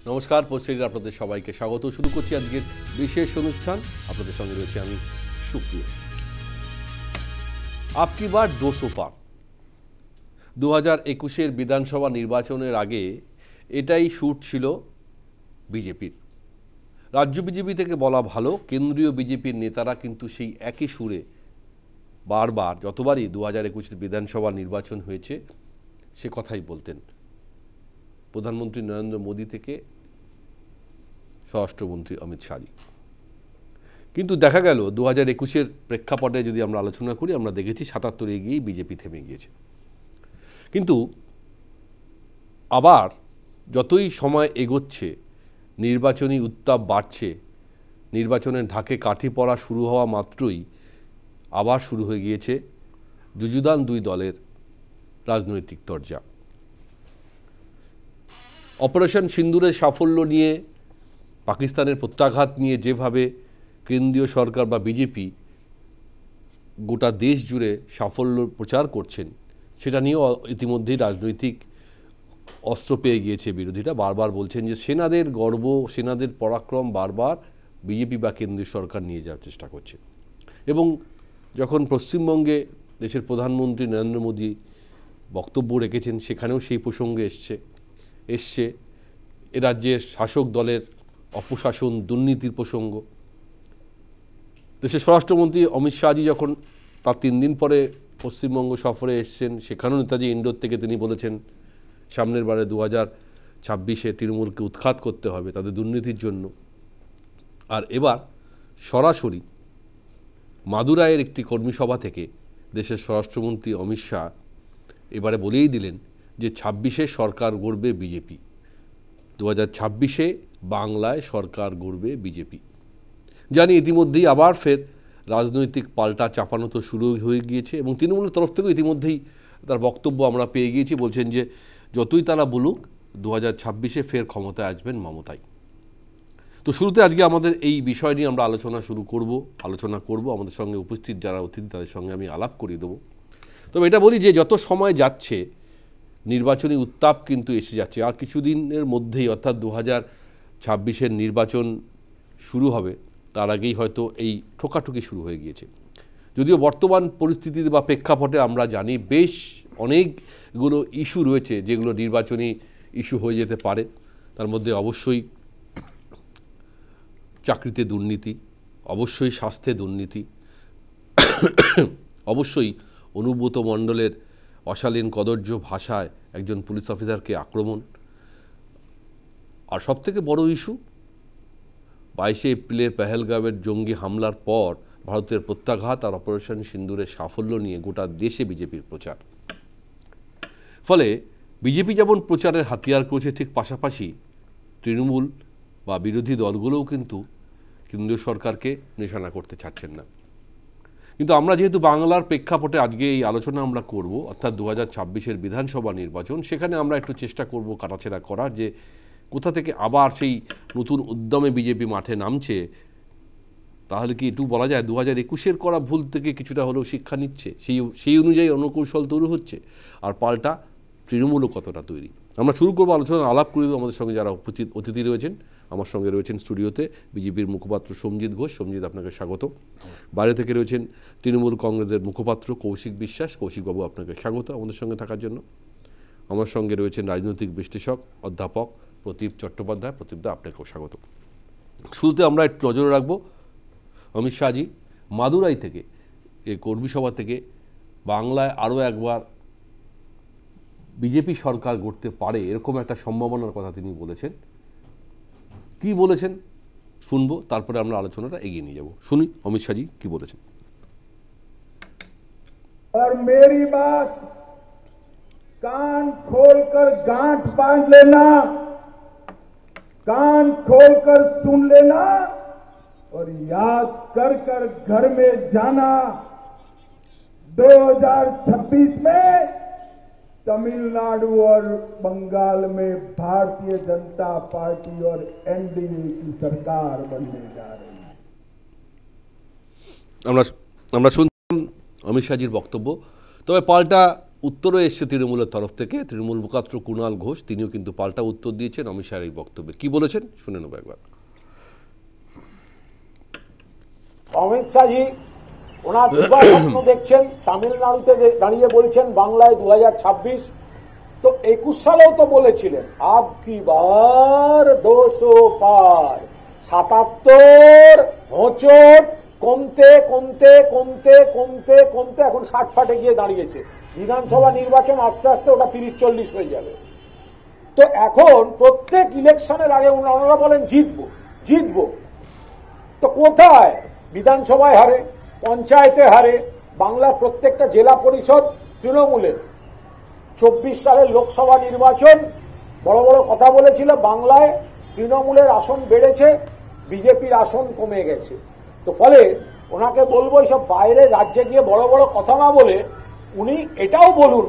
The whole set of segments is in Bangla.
নমস্কার, পোস্টের আপনাদের সবাইকে স্বাগত। শুরু করছি আজকের বিশেষ অনুষ্ঠান। আপনাদের সঙ্গে রয়েছে আমি সুপ্রিয়। আপকি বার 200 পার। 2021-এর বিধানসভা নির্বাচনের আগে এটাই শুট ছিল বিজেপির। রাজ্য বিজেপি থেকে বলা ভালো, কেন্দ্রীয় বিজেপির নেতারা কিন্তু সেই একই সুরে বারবার যতবারই 2021-এর বিধানসভা নির্বাচন হয়েছে সে কথাই বলতেন। প্রধানমন্ত্রী নরেন্দ্র মোদী থেকে স্বরাষ্ট্রমন্ত্রী অমিত শাহ। কিন্তু দেখা গেল 2021-এর প্রেক্ষাপটে যদি আমরা আলোচনা করি, আমরা দেখেছি 77-এ গিয়েই বিজেপি থেমে গিয়েছে। কিন্তু আবার যতই সময় এগোচ্ছে, নির্বাচনী উত্তাপ বাড়ছে, নির্বাচনের ঢাকে কাঠি পড়া শুরু হওয়া মাত্রই আবার শুরু হয়ে গিয়েছে যুযুদান দুই দলের রাজনৈতিক তরজা। অপারেশন সিন্দুরের সাফল্য নিয়ে, পাকিস্তানের প্রত্যাঘাত নিয়ে যেভাবে কেন্দ্রীয় সরকার বা বিজেপি গোটা দেশ জুড়ে সাফল্য প্রচার করছেন, সেটা নিয়েও ইতিমধ্যেই রাজনৈতিক অস্ত্র পেয়ে গিয়েছে বিরোধীরা। বারবার বলছেন যে সেনাদের গর্ব, সেনাদের পরাক্রম বারবার বিজেপি বা কেন্দ্রীয় সরকার নিয়ে যাওয়ার চেষ্টা করছে। এবং যখন পশ্চিমবঙ্গে দেশের প্রধানমন্ত্রী নরেন্দ্র মোদী বক্তব্য রেখেছেন, সেখানেও সেই প্রসঙ্গে এসছে এ রাজ্যের শাসক দলের অপশাসন, দুর্নীতির প্রসঙ্গ। দেশের স্বরাষ্ট্রমন্ত্রী অমিত শাহজি যখন তার 3 দিন পরে পশ্চিমবঙ্গ সফরে এসছেন, সেখানেও নেতাজি ইন্ডোর থেকে তিনি বলেছেন সামনের বারে 2026-এ তৃণমূলকে উৎখাত করতে হবে তাদের দুর্নীতির জন্য। আর এবার সরাসরি মাদুরাইয়ের একটি কর্মী সভা থেকে দেশের স্বরাষ্ট্রমন্ত্রী অমিত শাহ এবারে বলেই দিলেন যে 26-এ সরকার গড়বে বিজেপি, 2026-এ বাংলায় সরকার গড়বে বিজেপি। জানি ইতিমধ্যেই আবার ফের রাজনৈতিক পাল্টা চাপানো তো শুরু হয়ে গিয়েছে এবং তৃণমূলের তরফ থেকেও ইতিমধ্যেই তার বক্তব্য আমরা পেয়ে গিয়েছি। বলছেন যে যতই তারা বলুক 2026-এ ফের ক্ষমতায় আসবেন মমতাই। তো শুরুতে আজকে আমাদের এই বিষয় নিয়ে আমরা আলোচনা করব। আমাদের সঙ্গে উপস্থিত যারা অতিথি তাদের সঙ্গে আমি আলাপ করিয়ে দেবো। তবে এটা বলি যে যত সময় যাচ্ছে নির্বাচনী উত্তাপ কিন্তু এসে যাচ্ছে। আর কিছুদিনের মধ্যেই অর্থাৎ 2026-এর নির্বাচন শুরু হবে, তার আগেই হয়তো এই ঠোকাঠুকি শুরু হয়ে গিয়েছে। যদিও বর্তমান পরিস্থিতিতে বা প্রেক্ষাপটে আমরা জানি বেশ অনেকগুলো ইস্যু রয়েছে যেগুলো নির্বাচনী ইস্যু হয়ে যেতে পারে। তার মধ্যে অবশ্যই চাকরিতে দুর্নীতি, অবশ্যই স্বাস্থ্যে দুর্নীতি, অবশ্যই অনুব্রত মণ্ডলের অশালীন কদর্য ভাষায় একজন পুলিশ অফিসারকে আক্রমণ, আর সবথেকে বড় ইস্যু 22শে এপ্রিলের পেহেলগাঁওয়ের জঙ্গি হামলার পর ভারতের প্রত্যাঘাত আর অপারেশন সিন্দুরের সাফল্য নিয়ে গোটা দেশে বিজেপির প্রচার। ফলে বিজেপি যেমন প্রচারের হাতিয়ার করেছে, ঠিক পাশাপাশি তৃণমূল বা বিরোধী দলগুলোও কিন্তু কেন্দ্রীয় সরকারকে নিশানা করতে চাচ্ছেন না। কিন্তু আমরা যেহেতু বাংলার প্রেক্ষাপটে আজকে এই আলোচনা আমরা করব, অর্থাৎ 2026-এর বিধানসভা নির্বাচন, সেখানে আমরা একটু চেষ্টা করব কাটাছেড়া করার যে কোথা থেকে আবার সেই নতুন উদ্যমে বিজেপি মাঠে নামছে। তাহলে কি একটু বলা যায় 2021-এর করা ভুল থেকে কিছুটা হলেও শিক্ষা নিচ্ছে, সেই অনুযায়ী অনুকৌশল তৈরি হচ্ছে, আর পাল্টা তৃণমূলও কতটা তৈরি। আমরা শুরু করবো আলোচনা, আলাপ করে দেবো আমাদের সঙ্গে যারা উপস্থিত অতিথি রয়েছেন। আমার সঙ্গে রয়েছেন স্টুডিওতে বিজেপির মুখপাত্র সমজিৎ ঘোষ। সমজিৎ, আপনাকে স্বাগত। বাইরে থেকে রয়েছেন তৃণমূল কংগ্রেসের মুখপাত্র কৌশিক বিশ্বাস। কৌশিকবাবু, আপনাকে স্বাগত আমাদের সঙ্গে থাকার জন্য। আমার সঙ্গে রয়েছেন রাজনৈতিক বিশ্লেষক অধ্যাপক প্রদীপ চট্টোপাধ্যায়। প্রদীপদা, আপনাকেও স্বাগত। শুরুতে আমরা একটু নজরে রাখবো অমিত শাহজি মাদুরাই থেকে, এই কর্মী সভা থেকে বাংলায় আরও একবার বিজেপি সরকার গড়তে পারে এরকম একটা সম্ভাবনার কথা তিনি বলেছেন। কি বলেছেন শুনবো, তারপরে আমরা আলোচনাটা এগিয়ে নিয়ে যাব। শুনি অমিত শাহজি কি বলেছেন। और मेरी बात कान खोलकर गांठ बांध लेना, कान खोलकर सुन लेना और याद कर कर घर में जाना। 2026 में तमिलनाडु और बंगाल में भारतीय जनता पार्टी और एनडीए की सरकार बनने जा रही है। আমরা শুনলাম অমিত শাহজির বক্তব্য। তবে পাল্টা উত্তরও এসছে তৃণমূলের তরফ থেকে। তৃণমূল মুখপাত্র কুণাল ঘোষ তিনিও কিন্তু পাল্টা উত্তর দিয়েছেন অমিত শাহের এই বক্তব্যে। কি বলেছেন শুনে নেব একবার। অমিত শাহজি ওনার দুবার স্বপ্ন দেখছেন, তামিলনাড়ুতে দাঁড়িয়ে বলছেন বাংলায় 2026, তো 21 সালেও তো বলেছিলেন আব কি বার 200 পার। 77 হোঁচট কমতে কমতে কমতে কমতে কমতে এখন 60 ফাটে গিয়ে দাঁড়িয়েছে। বিধানসভা নির্বাচন আস্তে আস্তে ওটা 30-40 হয়ে যাবে। তো এখন প্রত্যেক ইলেকশনের আগে ওনারা বলেন জিতবো জিতবো, তো কোথায়? বিধানসভায় হারে, পঞ্চায়েতে হারে, বাংলার প্রত্যেকটা জেলা পরিষদ তৃণমূলের। 24 সালের লোকসভা নির্বাচন বড় বড় কথা বলেছিল, বাংলায় তৃণমূলের আসন বেড়েছে, বিজেপির আসন কমে গেছে। তো ফলে ওনাকে বলবো এইসব বাইরে রাজ্যে গিয়ে বড় বড় কথা না বলে উনি এটাও বলুন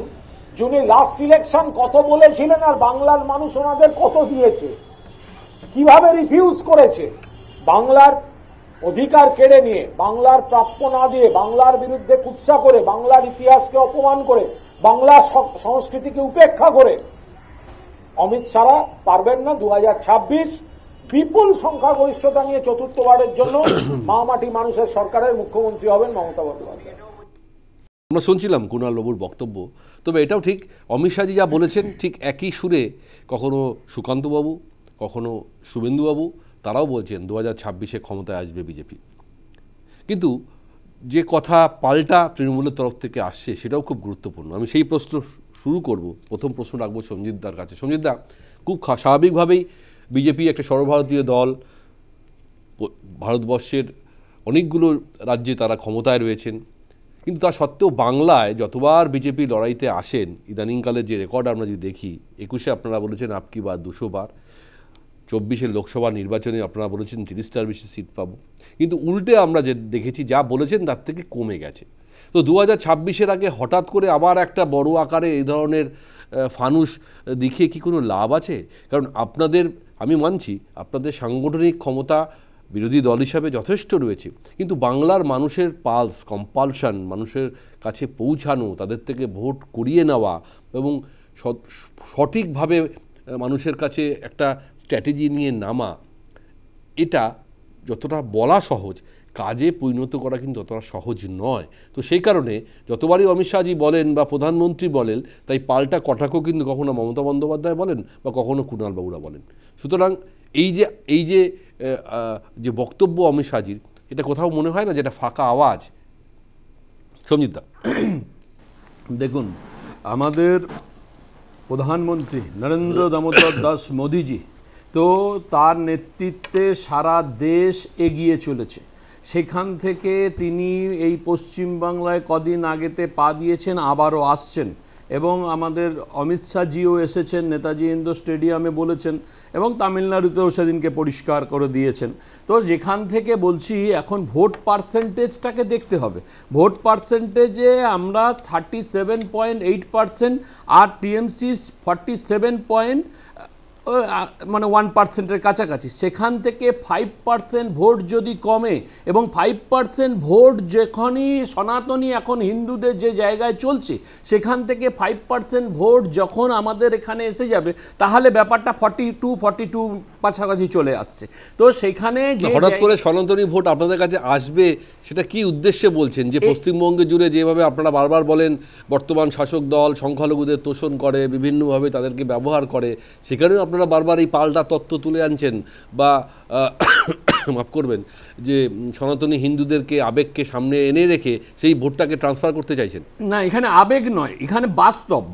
যে উনি লাস্ট ইলেকশন কত বলেছিলেন আর বাংলার মানুষ ওনাদের কত দিয়েছে, কিভাবে রিফিউজ করেছে, বাংলার অধিকার কেড়ে নিয়ে, বাংলার প্রাপ্য না দিয়ে, বাংলার বিরুদ্ধে কুৎসা করে, বাংলার ইতিহাসকে অপমান করে, বাংলা সংস্কৃতিকে উপেক্ষা করে। অমিত শাহ পারবেন না 2026 বিপুল সংখ্যাগরিষ্ঠতা নিয়ে চতুর্থবারের জন্য মামাটি মানুষের সরকারের মুখ্যমন্ত্রী হবেন মমতা বন্দ্যোপাধ্যায়। আমরা শুনছিলাম কুণাল বাবুর বক্তব্য। তবে এটাও ঠিক, অমিত শাহজি যা বলেছেন ঠিক একই সুরে কখনো সুকান্তবাবু, কখনো শুভেন্দুবাবু তারাও বলছেন 2026-এ ক্ষমতায় আসবে বিজেপি। কিন্তু যে কথা পাল্টা তৃণমূলের তরফ থেকে আসছে সেটাও খুব গুরুত্বপূর্ণ। আমি সেই প্রশ্ন শুরু করব, প্রথম প্রশ্ন রাখবো সঞ্জিতদার কাছে। সঞ্জিতদা, খুব স্বাভাবিকভাবেই বিজেপি একটা সর্বভারতীয় দল, ভারতবর্ষের অনেকগুলো রাজ্যে তারা ক্ষমতায় রয়েছেন, কিন্তু তা সত্ত্বেও বাংলায় যতবার বিজেপি লড়াইতে আসেন, ইদানিংকালের যে রেকর্ড আমরা যদি দেখি, 21-এ আপনারা বলেছেন আপকি বার 200 বার, 24-এর লোকসভা নির্বাচনে আপনারা বলেছেন 30টার বেশি সিট পাবো, কিন্তু উল্টে আমরা যে দেখেছি যা বলেছেন তার থেকে কমে গেছে। তো 2026-এর আগে হঠাৎ করে আবার একটা বড় আকারে এই ধরনের ফানুস দেখিয়ে কি কোনো লাভ আছে? কারণ আপনাদের, আমি মানছি আপনাদের সাংগঠনিক ক্ষমতা বিরোধী দল হিসাবে যথেষ্ট রয়েছে, কিন্তু বাংলার মানুষের পালস, কম্পালশন, মানুষের কাছে পৌঁছানো, তাদের থেকে ভোট করিয়ে নেওয়া এবং সঠিকভাবে মানুষের কাছে একটা স্ট্র্যাটেজি নিয়ে নামা, এটা যতটা বলা সহজ, কাজে পরিণত করা কিন্তু ততটা সহজ নয়। তো সেই কারণে যতবারই অমিত শাহজি বলেন বা প্রধানমন্ত্রী বলেন, তাই পাল্টা কটাক্ষ কিন্তু কখনো মমতা বন্দ্যোপাধ্যায় বলেন বা কখনো কুণাল বাবুরা বলেন। সুতরাং এই যে বক্তব্য অমিত শাহজির, এটা কোথাও মনে হয় না যেটা ফাঁকা আওয়াজ? সঞ্জিতদা, দেখুন, আমাদের প্রধানমন্ত্রী নরেন্দ্র দামোদর দাস মোদিজি, তো তার নেতৃত্বে সারা দেশ এগিয়ে চলেছে। সেখান থেকে তিনি এই পশ্চিমবাংলায় কদিন আগেতে পা দিয়েছেন, আবারও আসছেন, এবং আমাদের অমিত শাহজিও এসেছেন, নেতাজি ইন্ডোর স্টেডিয়ামে বলেছেন, এবং তামিলনাড়ুতেও সেদিনকে পরিষ্কার করে দিয়েছেন। তো যেখান থেকে বলছি, এখন ভোট পার্সেন্টেজটাকে দেখতে হবে। ভোট পার্সেন্টেজে আমরা 37.8% আর টিএমসি 47.1%-এর কাছাকাছি। সেখান থেকে 5% ভোট যদি কমে, এবং 5% ভোট যখনই সনাতনী এখন হিন্দুদের যে জায়গায় চলছে, সেখান থেকে 5% ভোট যখন আমাদের এখানে এসে যাবে, তাহলে ব্যাপারটা 42 কাছাকাছি চলে আসছে। তো সেখানে যে হঠাৎ করে সনাতনী ভোট আপনাদের কাছে আসবে, সেটা কি উদ্দেশ্যে বলছেন? যে পশ্চিমবঙ্গে জুড়ে যেভাবে আপনারা বারবার বলেন বর্তমান শাসক দল সংখ্যালঘুদের তোষণ করে, বিভিন্নভাবে তাদেরকে ব্যবহার করে, সেখানেও আপনারা বারবার এই পাল্টা তত্ত্ব তুলে আনছেন, বা মাফ করবেন, যে সনাতনী হিন্দুদেরকে, আবেগকে সামনে এনে রেখে সেই ভোটটাকে ট্রান্সফার করতে চাইছেন? না, এখানে আবেগ নয়, এখানে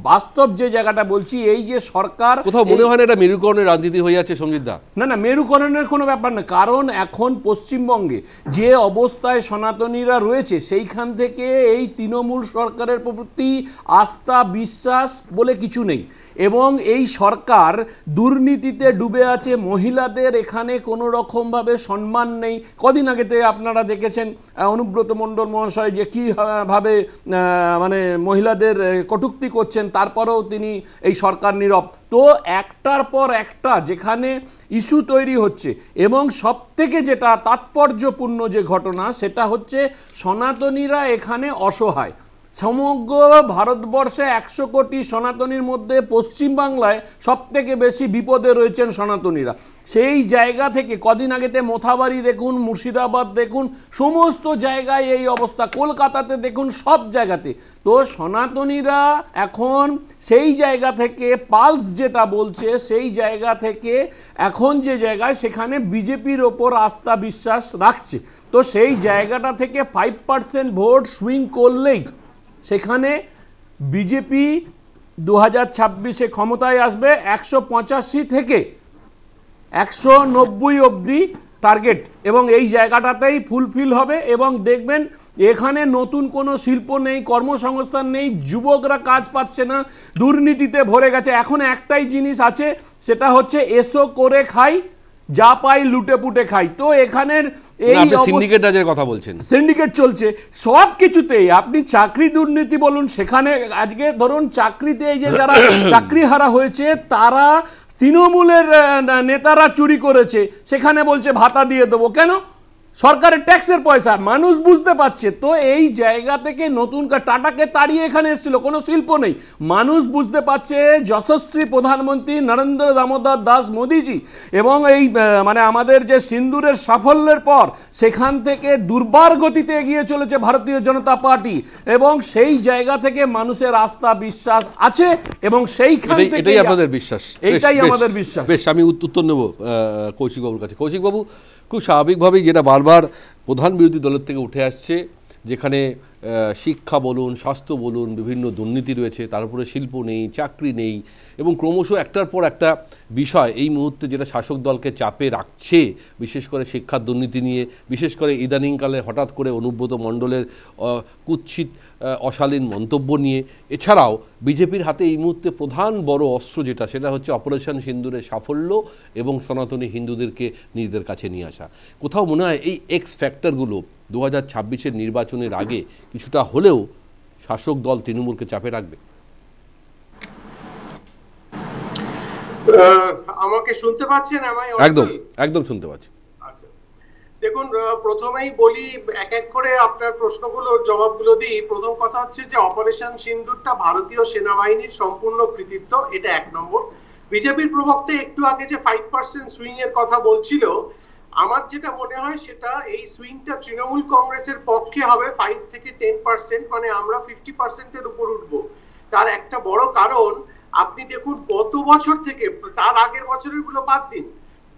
বাস্তব যে জায়গাটা বলছি, এই যে সরকার, কোথাও মনে হয় না এটা মেরুকরণের রাজনীতি হয়ে যাচ্ছে সঞ্জিতদা? না, মেরুকরণের কোনো ব্যাপার না। কারণ এখন পশ্চিমবঙ্গে যে অবস্থায় সনাতনীরা রয়েছে, সেইখান থেকে এই তৃণমূল সরকারের প্রতি আস্থা, বিশ্বাস বলে কিছু নেই, এবং এই সরকার দুর্নীতিতে ডুবে আছে। মহিলাদের এখানে কোনো রকমভাবে সম্মান নেই। কদিন আগেতে আপনারা দেখেছেন অনুব্রত মণ্ডল মহাশয় যে কীভাবে মানে মহিলাদের কটূক্তি করছেন, তারপরেও তিনি, এই সরকার নীরব। তো একটার পর একটা যেখানে ইস্যু তৈরি হচ্ছে, এবং সবথেকে যেটা তাৎপর্যপূর্ণ যে ঘটনা, সেটা হচ্ছে সনাতনীরা এখানে অসহায়। সমগ্র ভারতবর্ষে 100 কোটি সনাতনীর মধ্যে পশ্চিমবাংলায় সবথেকে বেশি বিপদে রয়েছেন সনাতনীরা। সেই জায়গা থেকে কদিন আগেতে মোথাবাড়ি দেখুন, মুর্শিদাবাদ দেখুন, সমস্ত জায়গায় এই অবস্থা, কলকাতাতে দেখুন, সব জায়গাতে। তো সনাতনীরা এখন সেই জায়গা থেকে পালস যেটা বলছে, সেই জায়গা থেকে এখন যে জায়গায় সেখানে বিজেপির ওপর আস্থা বিশ্বাস রাখছে। তো সেই জায়গাটা থেকে 5% ভোট সুইং করলেই সেখানে বিজেপি 2026-এ ক্ষমতায় আসবে। 185 থেকে 190 অবধি টার্গেট, এবং এই জায়গাটাতেই ফুলফিল হবে। এবং দেখবেন এখানে নতুন কোনো শিল্প নেই, কর্মসংস্থান নেই, যুবকরা কাজ পাচ্ছে না, দুর্নীতিতে ভরে গেছে। এখন একটাই জিনিস আছে, সেটা হচ্ছে এসো করে খাই, যা পাই লুটে পুটে খাই। তো এখানের এই সিন্ডিকেট রাজের কথা বলছেন, সিন্ডিকেট চলছে সব কিছুতেই। আপনি চাকরি দুর্নীতি বলুন, সেখানে আজকে ধরুন চাকরিতে এই যে যারা চাকরি হারা হয়েছে তারা তৃণমূলের নেতারা চুরি করেছে, সেখানে বলছে ভাতা দিয়ে দেবো। কেন? সরকারের ট্যাক্সের পয়সা, মানুষ বুঝতে পারছে। তো এই জায়গা থেকে নতুন টাটাকে তাড়িয়ে এখানে এসেছিল, কোনো শিল্প নেই, মানুষ বুঝতে পারছে যশস্বী প্রধানমন্ত্রী নরেন্দ্র দামোদর দাস মোদিজি এবং এই মানে আমাদের যে সিন্দুরের সাফল্যের পর সেখান থেকে দুর্বার গতিতে এগিয়ে চলেছে ভারতীয় জনতা পার্টি, এবং সেই জায়গা থেকে মানুষের আস্থা বিশ্বাস আছে, এবং সেইখান থেকে এটাই আপনাদের বিশ্বাস, এইটাই আমাদের বিশ্বাস। বেশ, আমি উত্তর নেব কৌশিকবাবুর কাছে। কৌশিকবাবু, খুব স্বাভাবিকভাবেই যেটা বারবার প্রধান বিরোধী দলের থেকে উঠে আসছে, যেখানে শিক্ষা বলুন, স্বাস্থ্য বলুন, বিভিন্ন দুর্নীতি রয়েছে, তার উপরে শিল্প নেই, চাকরি নেই, এবং ক্রমশ একটার পর একটা বিষয় এই মুহূর্তে যেটা শাসক দলকে চাপে রাখছে, বিশেষ করে শিক্ষার দুর্নীতি নিয়ে, বিশেষ করে ইদানিংকালে হঠাৎ করে অনুব্রত মণ্ডলের কুৎসিত অশালীন মন্তব্য নিয়ে। এছাড়াও বিজেপির হাতে এই মুহূর্তে প্রধান বড় অস্ত্র যেটা, সেটা হচ্ছে অপারেশন সিন্দুরের সাফল্য এবং সনাতনী হিন্দুদেরকে নিজেদের কাছে নিয়ে আসা। কোথাও মনে হয় এই এক্স ফ্যাক্টরগুলো 2026-এর নির্বাচনের আগে কিছুটা হলেও শাসক দল তৃণমূলকে চাপে রাখবে। আমাকে শুনতে পাচ্ছেন? একদম একদম শুনতে পাচ্ছি। আচ্ছা, দেখুন, প্রথমেই বলি, এক এক করে আপনার প্রশ্নগুলোর জবাবগুলো দিই। প্রথম কথা হচ্ছে যে অপারেশন সিন্দুরটা ভারতীয় সেনাবাহিনীর সম্পূর্ণ কৃতিত্ব, এটা এক নম্বর। বিজেপির প্রবক্তা একটু আগে যে 5% সুইং এর কথা বলছিল, আমার যেটা মনে হয় সেটা এই সুইংটা তৃণমূল কংগ্রেসের পক্ষে হবে 5 থেকে 10%, মানে আমরা 50%-এর উপর উঠবো। তার একটা বড় কারণ আপনি দেখুন, গত বছর থেকে, তার আগের বছরের গুলো বাদ দিন,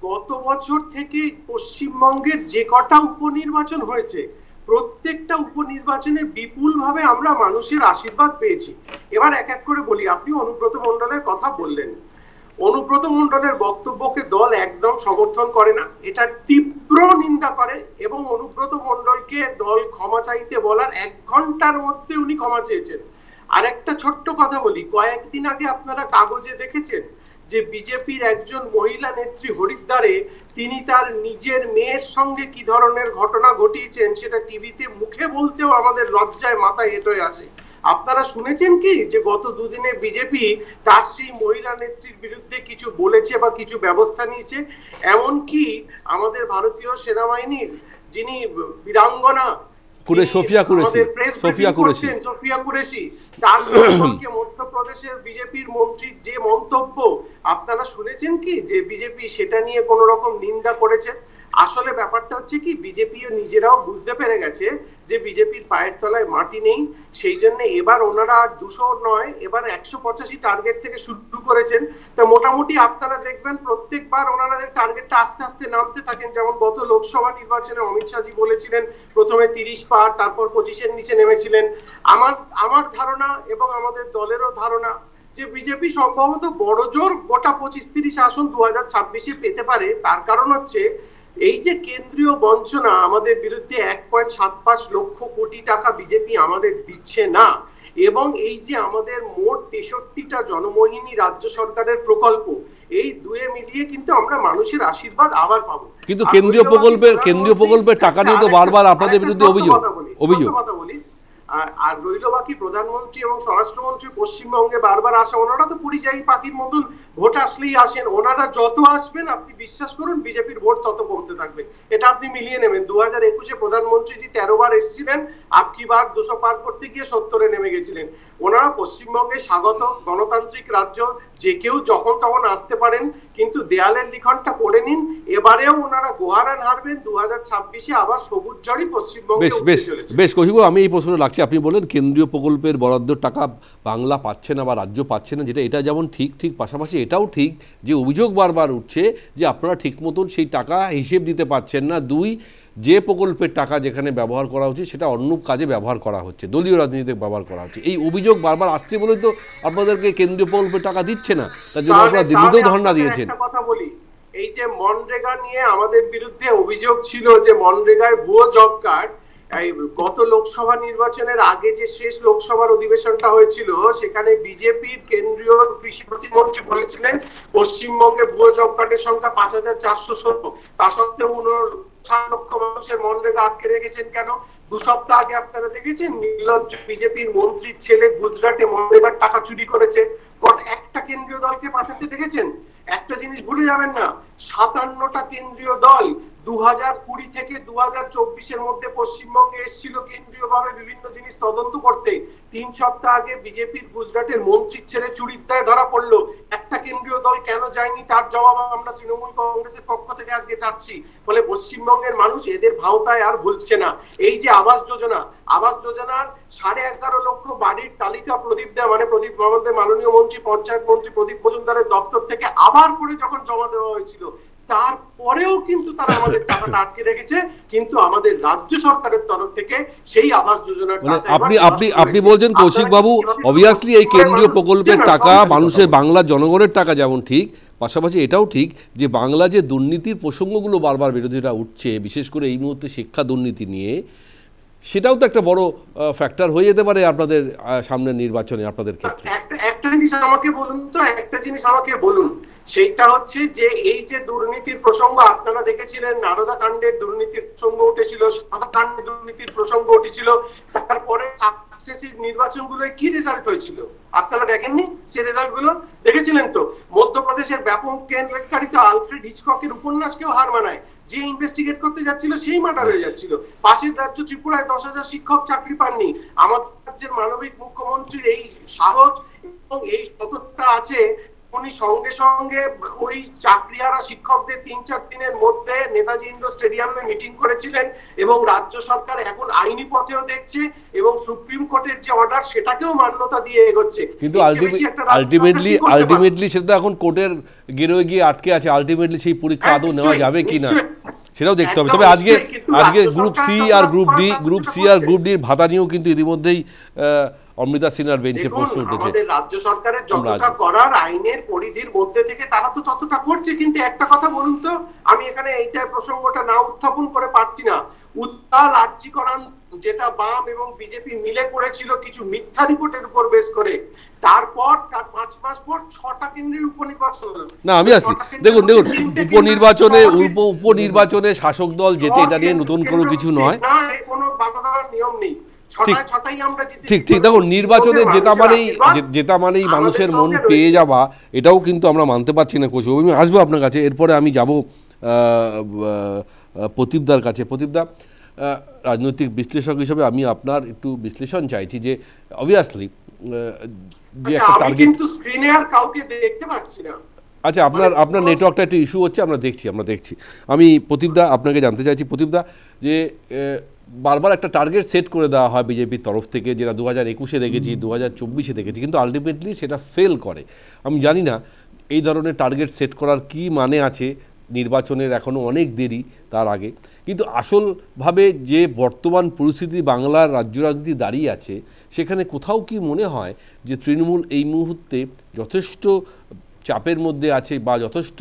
গত বছর থেকে পশ্চিমবঙ্গের যে কটা উপনির্বাচন হয়েছে, প্রত্যেকটা উপনির্বাচনে বিপুলভাবে আমরা মানুষের আশীর্বাদ পেয়েছি। এবার এক এক করে বলি। আপনি অনুব্রত মণ্ডলের কথা বললেন, অনুব্রত মণ্ডলের বক্তব্যকে দল একদম সমর্থন করে না, এটার তীব্র নিন্দা করে, এবং অনুব্রত মণ্ডলকে দল ক্ষমা চাইতে বলার 1 ঘন্টার মধ্যে উনি ক্ষমা চেয়েছেন। আর একটা ছোট্ট কথা বলি, কয়েকদিন আগে আপনারা কাগজে দেখেছেন যে বিজেপির একজন মহিলা নেত্রী হরিদ্বারে তিনি তার নিজের মেয়ের সঙ্গে কি ধরনের ঘটনা ঘটিয়েছেন, সেটা টিভিতে মুখে বলতেও আমাদের লজ্জায় মাথা হেঁট হয়ে আছে। আপনারা শুনেছেন কি যে গত দুদিনে বিজেপি তার সেই মহিলা নেত্রীর বিরুদ্ধে কিছু বলেছে বা কিছু ব্যবস্থা নিয়েছে? এমনকি আমাদের ভারতীয় সেনাবাহিনীর যিনি বীরাঙ্গনা সোফিয়া কুরেশি, তার সম্পর্কে মধ্যপ্রদেশের বিজেপির মন্ত্রীর যে মন্তব্য, আপনারা শুনেছেন কি যে বিজেপি সেটা নিয়ে কোন রকম নিন্দা করেছে? আসলে ব্যাপারটা হচ্ছে কি, বিজেপিও নিজেরাও বুঝতে পেরে গেছে যে বিজেপির পায়ের তলায় মাটি নেই। সেই জন্য এবার ওনারা আর 200 নয়, এবার 185 টার্গেট থেকে শুরু করেছেন। তো মোটামুটি আপনারা দেখবেন প্রত্যেকবার ওনাদের টার্গেটটা আস্তে আস্তে নামতে থাকেন। যেমন গত লোকসভা নির্বাচনে অমিত শাহজি বলেছিলেন প্রথমে 30 পার, তারপর 25-এর নিচে নেমেছিলেন। আমার ধারণা এবং আমাদের দলেরও ধারণা যে বিজেপি সম্ভবত বড় জোর গোটা 25-30 আসন 2026-এ পেতে পারে। তার কারণ হচ্ছে এই যে কেন্দ্রীয় বঞ্চনা, আমাদের বিরুদ্ধে 1.75 লক্ষ কোটি টাকা বিজেপি আমাদের দিচ্ছে না, এবং এই যে আমাদের মোট 63টা জনমোহিনী রাজ্য সরকারের প্রকল্প, এই দুয়ে মিলিয়ে কিন্তু আমরা মানুষের আশীর্বাদ আবার পাবো। কিন্তু কেন্দ্রীয় প্রকল্পের টাকা নিয়ে তো বারবার আপনাদের বিরুদ্ধে অভিযোগ। কথা বলি, আর রইল বাকি প্রধানমন্ত্রী এবং স্বরাষ্ট্রমন্ত্রী পশ্চিমবঙ্গে বারবার আসা, ওনারা তো পরিযায়ী পাখির মতন ভোট আসলেই আসেন। ওনারা যত আসবেন আপনি বিশ্বাস করুন বিজেপির ভোট তত কমতে থাকবে, এটা আপনি মিলিয়ে নেবেন। 2021-এ প্রধানমন্ত্রীজি 13 বার এসেছিলেন, আপকি বার 200 পার করতে গিয়ে 70-এ নেমে গেছিলেন। ওনারা পশ্চিমবঙ্গে স্বাগত, গণতান্ত্রিক রাজ্য, যে কেউ যখন তখন আসতে পারেন, কিন্তু দেয়ালের লিখনটা পড়ে নিন, এবারেও ওনারা গোহারান হারবেন, 2026-এ আবার সবুজ জড়ই পশ্চিমবঙ্গে উঠতে চলেছে। বেশ কৌশিক, আমি এই প্রশ্নটা রাখছি। আপনি বলেন কেন্দ্রীয় প্রকল্পের বরাদ্দ টাকা বাংলা পাচ্ছে না বা রাজ্য পাচ্ছে না, এটা যেমন ঠিক পাশাপাশি এটাও ঠিক যে অভিযোগ বারবার উঠছে যে আপনারা ঠিক মতন সেই টাকা হিসেব দিতে পারছেন না। 2, যে প্রকল্পের টাকা যেখানে ব্যবহার করা উচিত সেটা অন্য কাজে ব্যবহার করা হচ্ছে, দলীয় রাজনীতিতে ব্যবহার করা হচ্ছে। এই অভিযোগ বারবার আসছে বলেই তো আপনাদেরকে কেন্দ্রীয় প্রকল্পের টাকা দিচ্ছে না, তার জন্য আপনারা দিল্লিতেও ধর্ণা দিয়েছেন। একটা কথা বলি, এই যে মনরেগা নিয়ে আমাদের বিরুদ্ধে অভিযোগ ছিল যে মনরেগায় ভুয়ো জব কার্ড, গত লোকসভা নির্বাচনের আগে যে শেষ লোকসভার অধিবেশনটা হয়েছিল সেখানে বিজেপির কেন্দ্রীয় কৃষি প্রতিমন্ত্রী বলেছিলেন পশ্চিমবঙ্গে ভুয়ো জব কার্ডের সংখ্যা 5416। তা সত্ত্বেও 59 লক্ষ মানুষের মনরেগা আটকে রেখেছেন কেন? 2 সপ্তাহ আগে আপনারা দেখেছেন নির্লজ্জ বিজেপির মন্ত্রীর ছেলে গুজরাটে মনরেগার টাকা চুরি করেছে। একটা কেন্দ্রীয় দলকে পাঠাতে দেখেছেন? একটা জিনিস ভুলে যাবেন না, 57টা কেন্দ্রীয় দল 2020 থেকে 2024-এর মধ্যে পশ্চিমবঙ্গে এসেছিল কেন্দ্রীয়ভাবে বিভিন্ন জিনিস তদন্ত করতে। 3 সপ্তাহ আগে বিজেপির গুজরাটের মন্ত্রীর ছেলে চুরির দায়ে ধরা পড়লো। একটা কেন্দ্রীয় দল কেন যায়নি তার জবাব আমরা তৃণমূল কংগ্রেসের পক্ষ থেকে আজকে চাচ্ছি। ফলে পশ্চিমবঙ্গের মানুষ এদের ভাওতায় আর ভুলছে না। এই যে আবাস যোজনার 11.5 লক্ষ বাড়ির তালিকা প্রদীপ দেয়া, মানে প্রদীপ আমাদের মাননীয় মন্ত্রী, পঞ্চায়েত মন্ত্রী প্রদীপ মজুমদারের দপ্তর থেকে আবার করে যখন জমা দেওয়া হয়েছিল, তারপরেও কিন্তু তারা আমাদের টাকাটা আটকে রেখেছে। কিন্তু আমাদের রাজ্য সরকারের তরফ থেকে সেই আবাস যোজনার আপনি বলছেন কৌশিক বাবু, অবভিয়াসলি এই কেন্দ্রীয় প্রকল্পের টাকা মানুষের, বাংলার জনগণের টাকা যেমন ঠিক, পাশাপাশি এটাও ঠিক যে বাংলা যে দুর্নীতির প্রসঙ্গগুলো বারবার বিরোধীরা উঠছে, বিশেষ করে এই মুহূর্তে শিক্ষা দুর্নীতি নিয়ে, সেটাও তো একটা বড় ফ্যাক্টর হয়ে যেতে পারে আপনাদের সামনের নির্বাচনে আপনাদের ক্ষেত্রে। একটা জিনিস আমাকে বলুন, সেইটা হচ্ছে যে এই যে দুর্নীতির প্রসঙ্গ আপনারা দেখেছিলেন, নারদা কাণ্ডের দুর্নীতির প্রসঙ্গ উঠেছিল, সাদা কাণ্ডের দুর্নীতির প্রসঙ্গ উঠেছিল, তারপরে সাকসেসিভ নির্বাচনগুলোয় কি রেজাল্ট হয়েছিল আপনারা দেখেননি? সেই রেজাল্টগুলো দেখেছিলেন তো? মধ্যপ্রদেশের ব্যাপক কেলেঙ্কারিতে আলফ্রেড হিচককের উপন্যাসকেও হার মানায়, যে ইনভেস্টিগেট করতে যাচ্ছিল সেই মার্ডার হয়ে যাচ্ছিল। পাশের রাজ্য ত্রিপুরায় 10,000 শিক্ষক চাকরি পাননি। আমাদের রাজ্যের মানবিক মুখ্যমন্ত্রীর এই সাহস এবং এই সততা আছে, উনি সঙ্গে সঙ্গে ওই চাকরিহারা শিক্ষকদের 3-4 দিনের মধ্যে নেতাজি ইন্ডোর স্টেডিয়ামে মিটিং করেছিলেন এবং রাজ্য সরকার এখন আইনি পথেও দেখছে এবং সুপ্রিম কোর্টের যে অর্ডার সেটাকেও মান্যতা দিয়ে এগোচ্ছে। কিন্তু আলটিমেটলি সেটা এখন কোর্টের গেরোয় গিয়ে আটকে আছে। আলটিমেটলি সেই পরীক্ষা আদৌ নেওয়া যাবে কিনা সেটাও দেখতে হবে। তবে আজকে গ্রুপ সি আর গ্রুপ ডি ভাতা নিয়েও কিন্তু ইতিমধ্যেই অমৃতা সিনহার বেঞ্চে প্রশ্ন উঠেছে। আমাদের রাজ্য সরকারের যতটা করার আইনের পরিধির মধ্যে থেকে তারা তো ততটা করছে। কিন্তু একটা কথা বলুন তো, আমি এখানে এইটা প্রসঙ্গটা না উত্থাপন করে পারছি না। উত্তাল আর্যিকরণ যেটা বাম এবং বিজেপি মিলে করেছিল কিছু মিথ্যা রিপোর্টের উপর বেস করে, তারপর তার 5 মাস পর 6টা কেন্দ্রের উপনির্বাচন হলো। না আমি আসছি, দেখুন উপনির্বাচনে শাসক দল যেতে, এটা নিয়ে নতুন কোনো কিছু নয়, কোনো বাধা দেওয়ার নিয়ম নেই। ঠিক দেখুন, নির্বাচনে জেতা মানেই মানুষের মন পেয়ে যাওয়া, এটাও কিন্তু আমরা মানতে পারছি না। কোচ আমি আসবো আপনার কাছে, এরপরে আমি যাব প্রদীপদার কাছে। প্রদীপদা, রাজনৈতিক বিশ্লেষক হিসেবে আমি আপনার একটু বিশ্লেষণ চাইছি যে অবভিয়াসলি যে একটা টার্গেট, কিন্তু স্ক্রিনে আর কাউকে দেখতে পাচ্ছি না। আচ্ছা, আপনার নেটওয়ার্কটা একটু ইস্যু হচ্ছে, আমরা দেখছি। আমি প্রদীপদা আপনাকে জানতে চাইছি, প্রদীপদা, যে বারবার একটা টার্গেট সেট করে দেওয়া হয় বিজেপির তরফ থেকে, যেটা 2021-এ দেখেছি, 2024-এ দেখেছি, কিন্তু আলটিমেটলি সেটা ফেল করে। আমি জানি না এই ধরনের টার্গেট সেট করার কি মানে আছে, নির্বাচনের এখনও অনেক দেরি তার আগে। কিন্তু আসলভাবে যে বর্তমান পরিস্থিতি বাংলার রাজ্য রাজনীতি দাঁড়িয়ে আছে, সেখানে কোথাও কি মনে হয় যে তৃণমূল এই মুহূর্তে যথেষ্ট চাপের মধ্যে আছে বা যথেষ্ট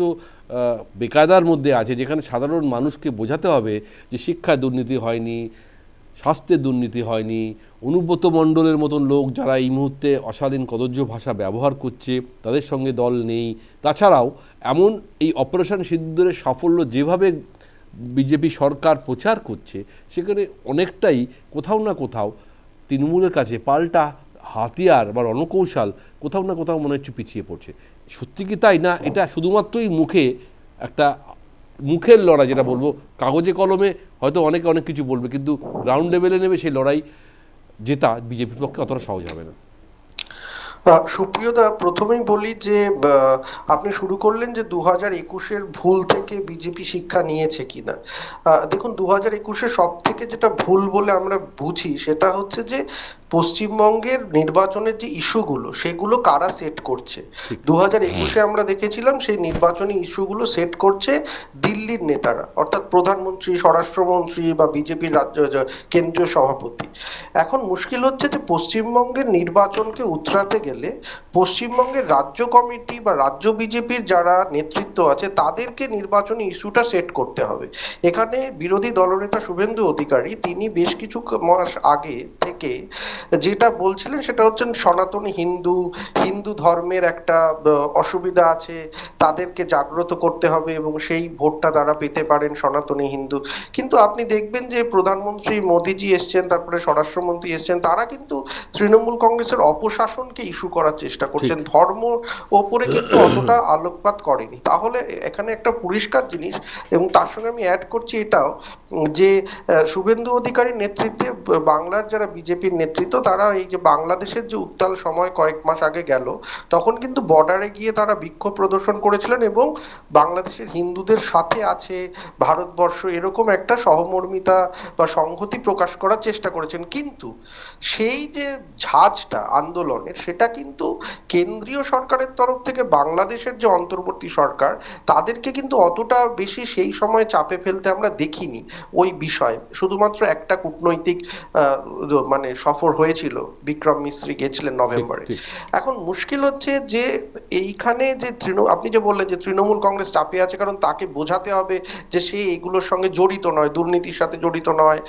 বেকায়দার মধ্যে আছে, যেখানে সাধারণ মানুষকে বোঝাতে হবে যে শিক্ষায় দুর্নীতি হয়নি, স্বাস্থ্যের দুর্নীতি হয়নি, অনুব্রত মণ্ডলের মতন লোক যারা এই মুহূর্তে অশালীন কদর্য ভাষা ব্যবহার করছে তাদের সঙ্গে দল নেই। তাছাড়াও এমন এই অপারেশন সিন্দুরের সাফল্য যেভাবে বিজেপি সরকার প্রচার করছে, সেখানে অনেকটাই কোথাও না কোথাও তৃণমূলের কাছে পাল্টা হাতিয়ার বা রণকৌশল কোথাও না কোথাও মনে হচ্ছে পিছিয়ে পড়ছে। সত্যি কি তাই, না এটা শুধুমাত্রই মুখে একটা মুখের লড়াই, যেটা বলবো কাগজে কলমে হয়তো অনেকে অনেক কিছু বলবে, কিন্তু গ্রাউন্ড লেভেলে নেবে সেই লড়াই জেতা বিজেপির পক্ষে অতটা সহজ হবে না? সুপ্রিয়দা, প্রথমেই বলি যে আপনি শুরু করলেন যে 2021-এর ভুল থেকে বিজেপি শিক্ষা নিয়েছে কিনা। দেখুন, 2021-এ সব থেকে যেটা ভুল বলে আমরা বুঝি সেটা হচ্ছে যে পশ্চিমবঙ্গের নির্বাচনের যে ইস্যুগুলো সেগুলো কারা সেট করছে। 2021-এ আমরা দেখেছিলাম সেই নির্বাচনী ইস্যুগুলো সেট করছে দিল্লির নেতারা, অর্থাৎ প্রধানমন্ত্রী, স্বরাষ্ট্রমন্ত্রী বা বিজেপির রাজ্য কেন্দ্রীয় সভাপতি। এখন মুশকিল হচ্ছে যে পশ্চিমবঙ্গের নির্বাচনকে উতরাতে গেলে পশ্চিমবঙ্গের রাজ্য কমিটি বা রাজ্য বিজেপির যারা নেতৃত্ব আছে তাদেরকে নির্বাচনী ইস্যুটা সেট করতে হবে। এখানে বিরোধী দলনেতা শুভেন্দু অধিকারী তিনি বেশ কিছু মাস আগে থেকে যেটা বলছিলেন সেটা হচ্ছে সনাতনী হিন্দু ধর্মের একটা অসুবিধা আছে, তাদেরকে জাগ্রত করতে হবে এবং সেই ভোটটা তারা পেতে পারেন সনাতনী হিন্দু। কিন্তু আপনি দেখবেন যে প্রধানমন্ত্রী মোদিজি এসছেন, তারপরে স্বরাষ্ট্রমন্ত্রী এসছেন, তারা কিন্তু তৃণমূল কংগ্রেসের অপশাসনকে ইস্যু করার চেষ্টা করছেন, ধর্ম ওপরে কিন্তু অতটা আলোকপাত করেনি। তাহলে এখানে একটা পরিষ্কার জিনিস, এবং তার সঙ্গে আমি অ্যাড করছি এটাও যে শুভেন্দু অধিকারীর নেতৃত্বে বাংলার যারা বিজেপির নেতৃত্ব তারা এই যে বাংলাদেশের যে উত্তাল সময় কয়েক মাস আগে গেল তখন কিন্তু বর্ডারে গিয়ে তারা বিক্ষোভ প্রদর্শন করেছিলেন এবং বাংলাদেশের হিন্দুদের সাথে আছে ভারতবর্ষ এরকম একটা সহমর্মিতা বা সংহতি প্রকাশ করার চেষ্টা করেছেন। কিন্তু সেই যে ঝাঁজটা আন্দোলনের সেটা কিন্তু কেন্দ্রীয় সরকারের তরফ থেকে বাংলাদেশের যে অন্তর্বর্তী সরকার তাদেরকে কিন্তু অতটা বেশি সেই সময় চাপে ফেলতে আমরা দেখিনি ওই বিষয়ে। শুধুমাত্র একটা কূটনৈতিক মানে সফর হয়েছিল, বিক্রম মিশ্রি গেছিলেন নভেম্বরে। এখন মুশকিল হচ্ছে যে এইখানে যে আপনি যে বললেন যে তৃণমূল কংগ্রেস চাপে আছে কারণ তাকে বোঝাতে হবে যে সে এগুলোর সঙ্গে জড়িত নয়, দুর্নীতির সাথে জড়িত নয়,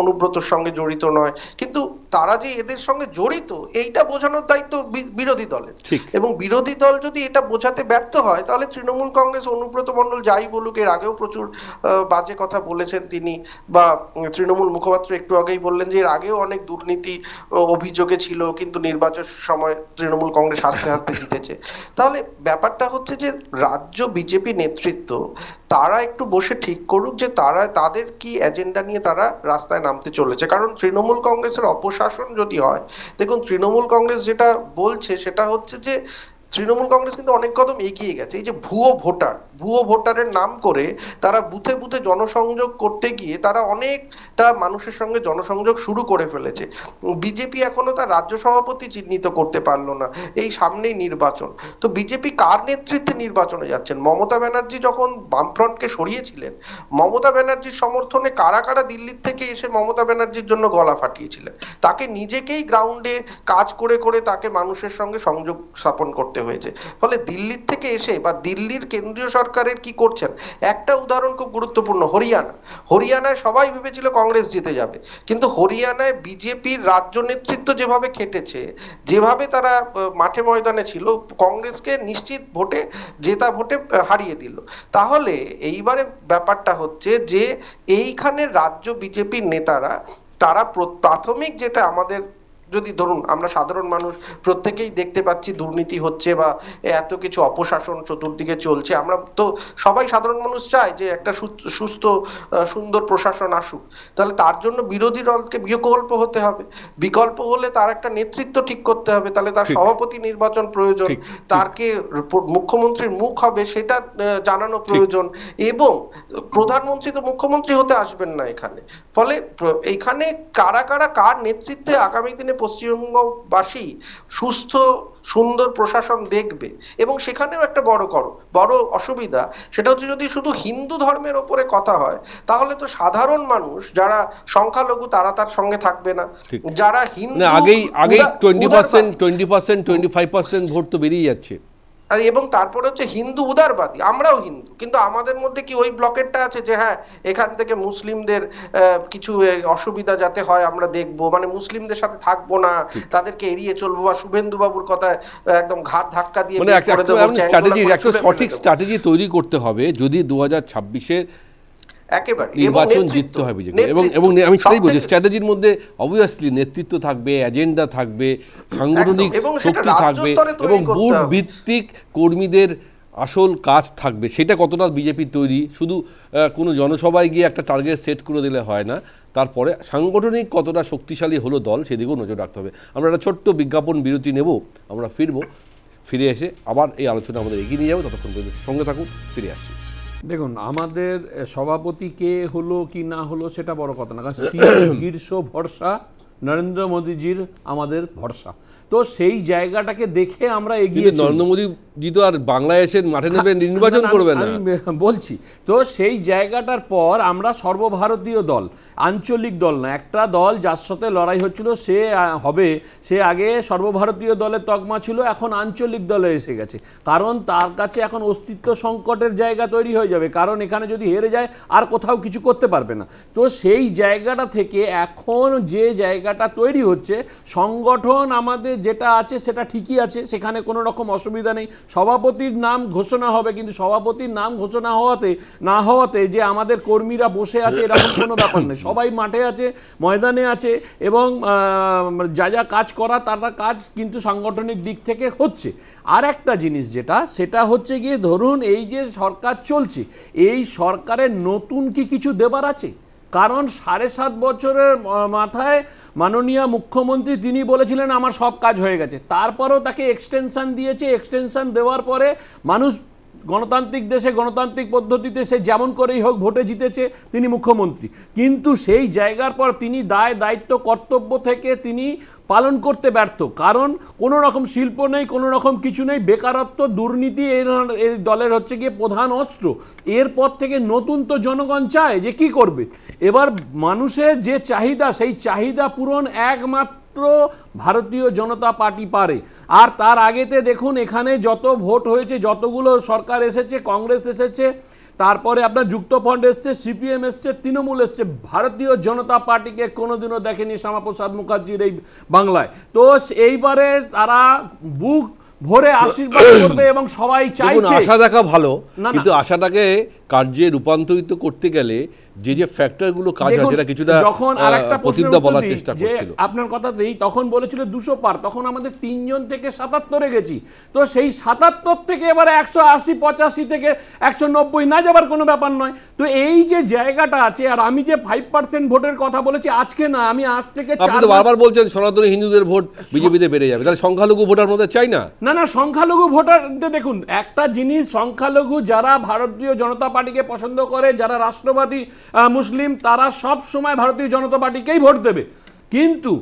অনুব্রতর সঙ্গে জড়িত নয়, কিন্তু তারা যে এদের সঙ্গে জড়িত এইটা বোঝানোর দায়িত্ব বিরোধী দলের। এবং বিরোধী দল যদি এটা বোঝাতে ব্যর্থ হয় তাহলে তৃণমূল কংগ্রেস, অনুব্রত মণ্ডল যাই বলুক, এর আগেও প্রচুর বাজে কথা বলেছেন তিনি, বা তৃণমূল মুখপাত্র একটু আগেই বললেন যে এর আগেও অনেক দুর্নীতি অভিযোগে ছিল কিন্তু নির্বাচন সময় তৃণমূল কংগ্রেস হাসতে হাসতে জিতেছে। তাহলে ব্যাপারটা হচ্ছে যে রাজ্য বিজেপি নেতৃত্ব তারা একটু বসে ঠিক করুক যে তারা তাদের কি এজেন্ডা নিয়ে তারা রাস্তায় নামতে চলেছে। কারণ তৃণমূল কংগ্রেসের অপশাসন যদি হয়, দেখুন তৃণমূল কংগ্রেস যেটা বলছে সেটা হচ্ছে যে তৃণমূল কংগ্রেস কিন্তু অনেক কদম এগিয়ে গেছে। এই যে ভুয়ো ভোটারের নাম করে তারা বুথে বুথে জনসংযোগ করতে গিয়ে তারা অনেকটা মানুষের সঙ্গে জনসংযোগ শুরু করে ফেলেছে। বিজেপি এখনো তার রাজ্য সভাপতি চিহ্নিত করতে পারলো না, এই সামনেই নির্বাচন। তো বিজেপি কার নেতৃত্বে নির্বাচনে যাচ্ছেন? মমতা ব্যানার্জি যখন বামফ্রন্টকে সরিয়েছিলেন, মমতা ব্যানার্জির সমর্থনে কারা কারা দিল্লির থেকে এসে মমতা ব্যানার্জির জন্য গলা ফাটিয়েছিলেন? তাকে নিজেকেই গ্রাউন্ডে কাজ করে করে তাকে মানুষের সঙ্গে সংযোগ স্থাপন করতে হয়েছে। ফলে দিল্লির থেকে এসে বা দিল্লির কেন্দ্রীয় সরকারের কি করছেন, একটা উদাহরণ খুব গুরুত্বপূর্ণ, হরিয়ানায় সবাই ভেবেছিল কংগ্রেস জিতে যাবে, কিন্তু হরিয়ানায় বিজেপির রাজ্য নেতৃত্ব যেভাবে খেটেছে, যেভাবে তারা মাঠে ময়দানে ছিল, কংগ্রেসকে নিশ্চিত ভোটে হারিয়ে দিল। তাহলে এইবারে ব্যাপারটা হচ্ছে যে এইখানে রাজ্য বিজেপির নেতারা তারা প্রাথমিক যেটা আমাদের, যদি ধরুন আমরা সাধারণ মানুষ প্রত্যেকেই দেখতে পাচ্ছি দুর্নীতি হচ্ছে বা এত কিছু অপশাসন চতুর্দিকে চলছে, আমরা তো সবাই সাধারণ মানুষ চাই যে একটা সুস্থ সুন্দর প্রশাসন আসুক। তাহলে তার জন্য বিরোধী দলকে বিকল্প হতে হবে, বিকল্প হলে তার একটা নেতৃত্ব ঠিক করতে হবে, তাহলে তার সভাপতি নির্বাচন প্রয়োজন, তারকে মুখ্যমন্ত্রীর মুখ হবে সেটা জানানো প্রয়োজন, এবং প্রধানমন্ত্রী তো মুখ্যমন্ত্রী হতে আসবেন না এখানে। ফলে এখানে কারা কারা কার নেতৃত্বে আগামী দিনে পশ্চিমবঙ্গবাসী সুস্থ সুন্দর প্রশাসন দেখবে। এবং সেখানেও একটা বড় অসুবিধা, সেটা হচ্ছে যদি শুধু হিন্দু ধর্মের ওপরে কথা হয় তাহলে তো সাধারণ মানুষ যারা সংখ্যালঘু তারা তার সঙ্গে থাকবে না। যারা হিন্দু আগেই 20% 25% ভোট তো বেরিয়ে যাচ্ছে, এবং তারপরে হচ্ছে হিন্দু উদারবাদী, আমরাও হিন্দু, কিন্তু আমাদের মধ্যে কি ওই ব্লকেটটা আছে যে হ্যাঁ এখান থেকে মুসলিমদের কিছু অসুবিধা যাতে হয় আমরা দেখবো, মানে মুসলিমদের সাথে থাকবো না, তাদেরকে এড়িয়ে চলবো, বা শুভেন্দু বাবুর কথায় একদম ঘাট ধাক্কা দিয়ে মানে একটা সঠিক স্ট্র্যাটেজি তৈরি করতে হবে যদি 2026-এর একেবারে নির্বাচন জিততে হয় বিজেপি এবং আমি সেটাই বলছি, স্ট্র্যাটেজির মধ্যে অবভিয়াসলি নেতৃত্ব থাকবে, এজেন্ডা থাকবে, সাংগঠনিক শক্তি থাকবে এবং বুথ ভিত্তিক কর্মীদের আসল কাজ থাকবে। সেটা কতটা বিজেপি তৈরি, শুধু কোনো জনসভায় গিয়ে একটা টার্গেট সেট করে দিলে হয় না, তারপরে সাংগঠনিক কতটা শক্তিশালী হলো দল সেদিকেও নজর রাখতে হবে। আমরা একটা ছোট্ট বিজ্ঞাপন বিরতি নেব, আমরা ফিরে এসে আবার এই আলোচনা আমাদের এগিয়ে নিয়ে যাবো। ততক্ষণ পর্যন্ত সঙ্গে থাকুন, ফিরে আসছি। দেখুন, আমাদের সভাপতি কে হলো কি না হলো সেটা বড় কথা না, কারণ শীর্ষ ভরসা নরেন্দ্র মোদীজির আমাদের ভরসা। তো সেই জায়গাটাকে দেখে আমরা এগিয়ে, নরেন্দ্র মোদীজি তো আর বাংলাদেশের মাঠে নেবে নির্বাচন করবে না, আমি বলছি। তো সেই জায়গাটার পর আমরা সর্বভারতীয় দল, আঞ্চলিক দল না, একটা দল যার সাথে লড়াই হচ্ছিল সে হবে, সে আগে সর্বভারতীয় দলের তকমা ছিল, এখন আঞ্চলিক দলে এসে গেছে, কারণ তার কাছে এখন অস্তিত্ব সংকটের জায়গা তৈরি হয়ে যাবে, কারণ এখানে যদি হেরে যায় আর কোথাও কিছু করতে পারবে না। তো সেই জায়গাটা থেকে এখন যে জায়গাটা তৈরি হচ্ছে, সংগঠন আমাদের যেটা আছে সেটা ঠিকই আছে, সেখানে কোনো রকম অসুবিধা নেই। সভাপতির নাম ঘোষণা হবে, কিন্তু সভাপতির নাম ঘোষণা না হওয়াতে যে আমাদের কর্মীরা বসে আছে এরকম কোনো ব্যাপার নেই, সবাই মাঠে আছে, ময়দানে আছে এবং যা কাজ করা তারা কাজ কিন্তু সাংগঠনিক দিক থেকে হচ্ছে। আর একটা জিনিস সেটা হচ্ছে গিয়ে, ধরুন এই যে সরকার চলছে, এই সরকারের নতুন কি কিছু দেবার আছে? কারণ 7.5 বছরের মাথায় মাননীয় মুখ্যমন্ত্রী তিনি বলেছিলেন আমার সব কাজ হয়ে গেছে, তারপরেও তাকে এক্সটেনশন দিয়েছে। এক্সটেনশন দেওয়ার পরে মানুষ গণতান্ত্রিক দেশে গণতান্ত্রিক পদ্ধতিতে সে যেমন করেই হোক ভোটে জিতেছে তিনি মুখ্যমন্ত্রী, কিন্তু সেই জায়গার পর তিনি দায়িত্ব কর্তব্য থেকে তিনি পালন করতে ব্যর্থ, কারণ কোনো রকম শিল্প নেই, কোনো রকম কিছু নেই, বেকারত্ব, দুর্নীতি এই দলের হচ্ছে গিয়ে প্রধান অস্ত্র। এরপর থেকে নতুন তো জনগণ চায় যে কি করবে, এবার মানুষের যে চাহিদা সেই চাহিদা পূরণ একমাত্র ভারতীয় জনতা পার্টি পারে। আর তার আগেতে দেখুন এখানে যত ভোট হয়েছে, যতগুলো সরকার এসেছে, কংগ্রেস এসেছে, তারপরে আপনার যুক্তফ্রন্ট এসছে, সিপিএম এসছে, তৃণমূল এসছে, ভারতীয় জনতা পার্টিকে কোনোদিনও দেখেনি শ্যামাপ্রসাদ মুখার্জির এই বাংলায়। তো এইবারে তারা বুক ভরে আশীর্বাদ করবে এবং সবাই চাইছে। আশা দেখা ভালো, কিন্তু আশাটাকে কার্যে রূপান্তরিত করতে গেলে যে ফ্যাক্টরগুলো কাজ হয়, যেটা কিছুটা যখন আরেকটা প্রশ্ন বলার চেষ্টা করছিল আপনার কথাতেই, তখন বলেছিল 200 পার, তখন আমাদের 3 জন থেকে 77-এ গেছি। তো সেই 77 থেকে এবারে 180, 85 থেকে 190 না যাবার কোনো ব্যাপার নয়। তো এই যে জায়গাটা আছে, আর আমি যে 5% ভোটের কথা বলেছি আজকে না, আমি আজ থেকে বারবার বলছেন সনাতনী হিন্দুদের ভোট বিজেপিতে বেড়ে যাবে, তাহলে সংখ্যালঘু ভোটার মধ্যে চাই না। না, সংখ্যালঘু ভোটার দেখুন একটা জিনিস, সংখ্যালঘু যারা ভারতীয় জনতা পার্টিকে পছন্দ করে, যারা রাষ্ট্রবাদী মুসলিম, তারা সব সময় ভারতীয় জনতা পার্টিকেই ভোট দেবে, কিন্তু